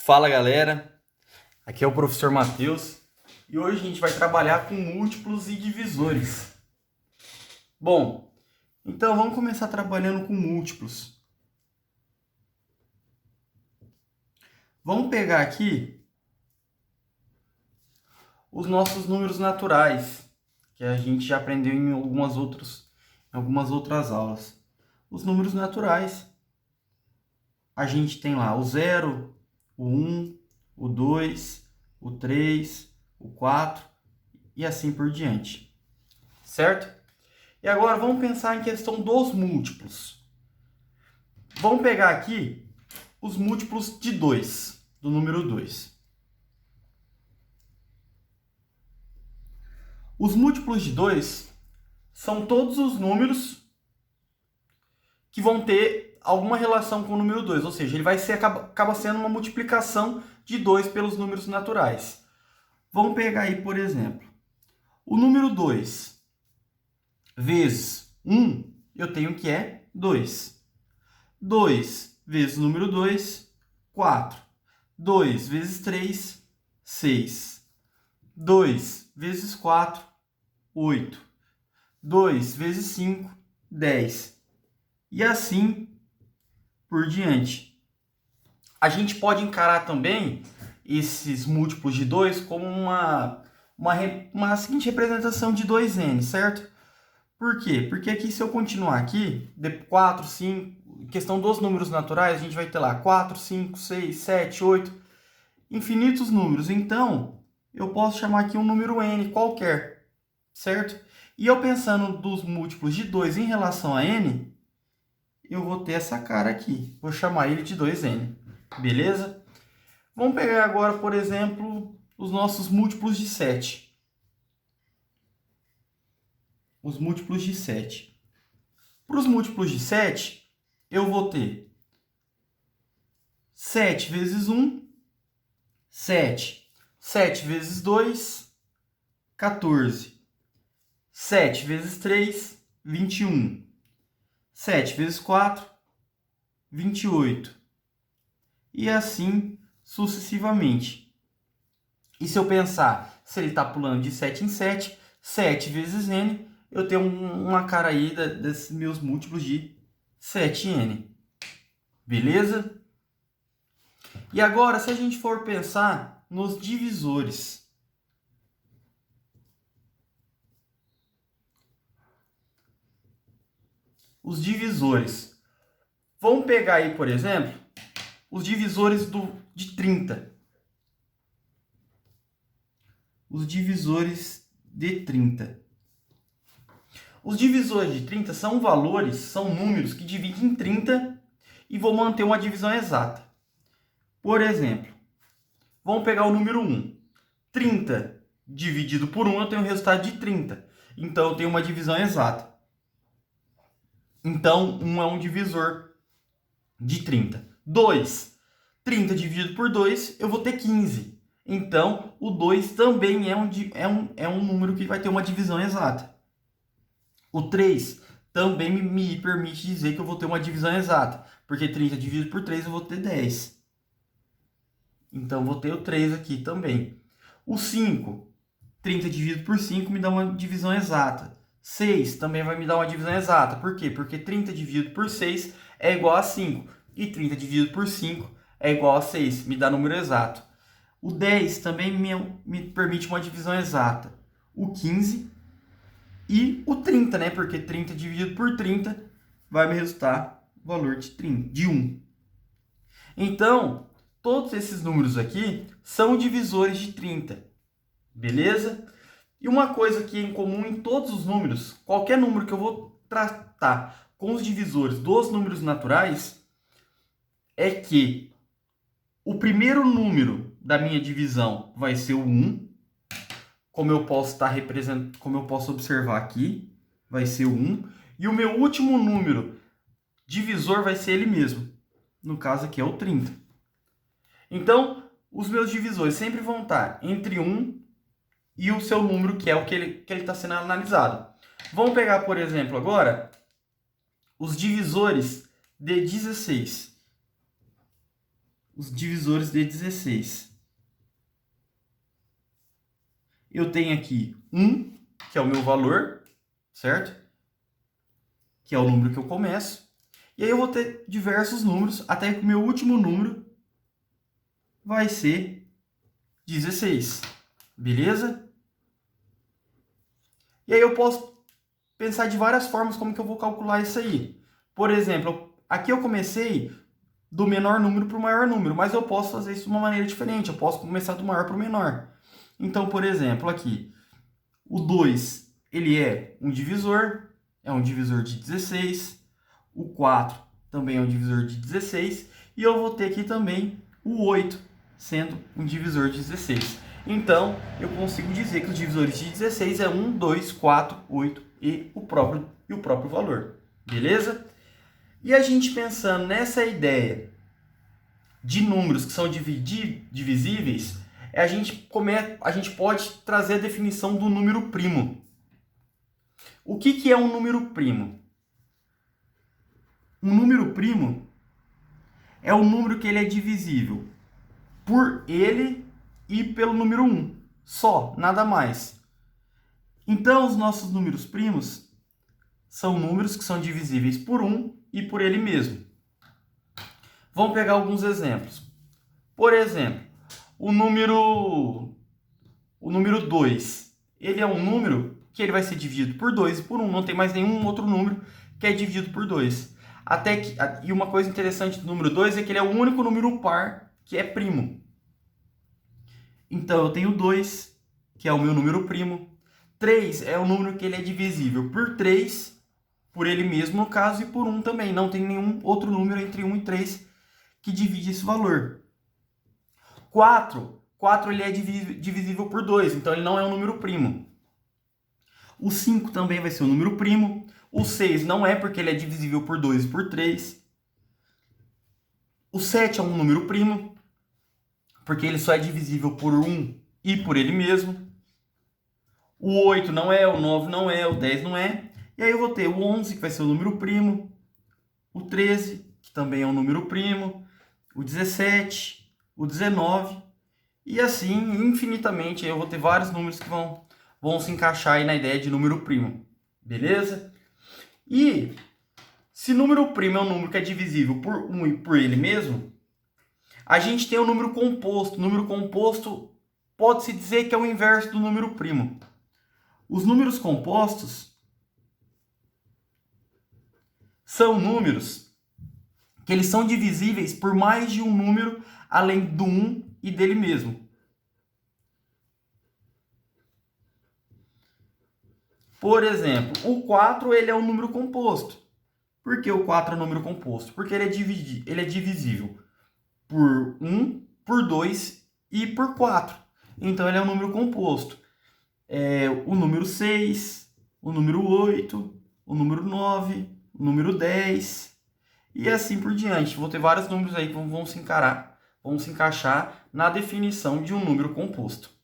Fala galera, aqui é o professor Matheus e hoje a gente vai trabalhar com múltiplos e divisores. Bom, então vamos começar trabalhando com múltiplos. Vamos pegar aqui os nossos números naturais, que a gente já aprendeu em algumas outras aulas. Os números naturais, a gente tem lá o 0, o 1, o 2, o 3, o 4 e assim por diante, certo? E agora vamos pensar em questão dos múltiplos. Vamos pegar aqui os múltiplos de 2, do número 2. Os múltiplos de 2 são todos os números que vão ter alguma relação com o número 2, ou seja, ele vai ser, acaba sendo uma multiplicação de 2 pelos números naturais. Vamos pegar aí, por exemplo, o número 2 vezes 1, eu tenho que é 2. 2 vezes o número 2, 4. 2 vezes 3, 6. 2 vezes 4, 8. 2 vezes 5, 10. E assim por diante. A gente pode encarar também esses múltiplos de 2 como uma seguinte representação de 2n, certo? Por quê? Porque aqui, se eu continuar aqui, 4, 5, questão dos números naturais, a gente vai ter lá 4, 5, 6, 7, 8, infinitos números. Então, eu posso chamar aqui um número n qualquer, certo? E eu pensando dos múltiplos de 2 em relação a n, eu vou ter essa cara aqui. Vou chamar ele de 2n, beleza? Vamos pegar agora, por exemplo, os nossos múltiplos de 7. Os múltiplos de 7. Para os múltiplos de 7, eu vou ter 7 vezes 1, 7. 7 vezes 2, 14. 7 vezes 3, 21. 7 vezes 4, 28. E assim sucessivamente. E se eu pensar, se ele está pulando de 7 em 7, 7 vezes n, eu tenho uma cara aí desses meus múltiplos de 7n. Beleza? E agora, se a gente for pensar nos divisores. Os divisores. Vamos pegar aí, por exemplo, os divisores de 30. Os divisores de 30. Os divisores de 30 são valores, são números que dividem em 30 e vou manter uma divisão exata. Por exemplo, vamos pegar o número 1. 30 dividido por 1, eu tenho o resultado de 30. Então, eu tenho uma divisão exata. Então, 1 é um divisor de 30. 2. 30 dividido por 2, eu vou ter 15. Então, o 2 também é um número que vai ter uma divisão exata. O 3 também me permite dizer que eu vou ter uma divisão exata. Porque 30 dividido por 3, eu vou ter 10. Então, vou ter o 3 aqui também. O 5, 30 dividido por 5 me dá uma divisão exata. 6 também vai me dar uma divisão exata. Por quê? Porque 30 dividido por 6 é igual a 5. E 30 dividido por 5 é igual a 6. Me dá número exato. O 10 também me permite uma divisão exata. O 15 e o 30, né? Porque 30 dividido por 30 vai me resultar o valor de 1. Então, todos esses números aqui são divisores de 30. Beleza? E uma coisa que é em comum em todos os números, qualquer número que eu vou tratar com os divisores dos números naturais, é que o primeiro número da minha divisão vai ser o 1, como eu posso observar aqui, vai ser o 1, e o meu último número divisor vai ser ele mesmo. No caso aqui é o 30. Então, os meus divisores sempre vão estar entre 1 e o seu número, que é o que ele está sendo analisado. Vamos pegar, por exemplo, agora, os divisores de 16. os divisores de 16. Eu tenho aqui 1, que é o meu valor, certo? Que é o número que eu começo. E aí eu vou ter diversos números, até que o meu último número vai ser 16. Beleza? E aí eu posso pensar de várias formas como que eu vou calcular isso aí. Por exemplo, aqui eu comecei do menor número para o maior número, mas eu posso fazer isso de uma maneira diferente. Eu posso começar do maior para o menor. Então, por exemplo, aqui, o 2, ele é um divisor de 16. O 4 também é um divisor de 16. E eu vou ter aqui também o 8, sendo um divisor de 16. Então, eu consigo dizer que os divisores de 16 é 1, 2, 4, 8 e o próprio valor. Beleza? E a gente pensando nessa ideia de números que são divisíveis, a gente pode trazer a definição do número primo. O que é um número primo? Um número primo é o número que ele é divisível por ele e pelo número 1. Só, nada mais. Então, os nossos números primos são números que são divisíveis por 1 e por ele mesmo. Vamos pegar alguns exemplos. Por exemplo, o número 2. Ele é um número que ele vai ser dividido por 2 e por 1. Não tem mais nenhum outro número que é dividido por 2. E uma coisa interessante do número 2 é que ele é o único número par que é primo. Então, eu tenho 2, que é o meu número primo. 3 é o número que ele é divisível por 3, por ele mesmo no caso, e por 1 também. Não tem nenhum outro número entre 1 e 3 que divide esse valor. 4 ele é divisível por 2, então ele não é um número primo. O 5 também vai ser um número primo. O 6 não é, porque ele é divisível por 2 e por 3. O 7 é um número primo, porque ele só é divisível por 1 e por ele mesmo. O 8 não é, o 9 não é, o 10 não é. E aí eu vou ter o 11, que vai ser o número primo. O 13, que também é um número primo. O 17, o 19. E assim, infinitamente, eu vou ter vários números que vão se encaixar aí na ideia de número primo. Beleza? E se número primo é um número que é divisível por 1 e por ele mesmo, a gente tem o número composto. O número composto pode-se dizer que é o inverso do número primo. Os números compostos são números que eles são divisíveis por mais de um número além do 1 e dele mesmo. Por exemplo, o 4 ele é um número composto. Por que o 4 é um número composto? Porque ele é divisível por 1, por 2 e por 4. Então ele é um número composto. O número 6, o número 8, o número 9, o número 10 e assim por diante. Vou ter vários números aí que vão se encaixar na definição de um número composto.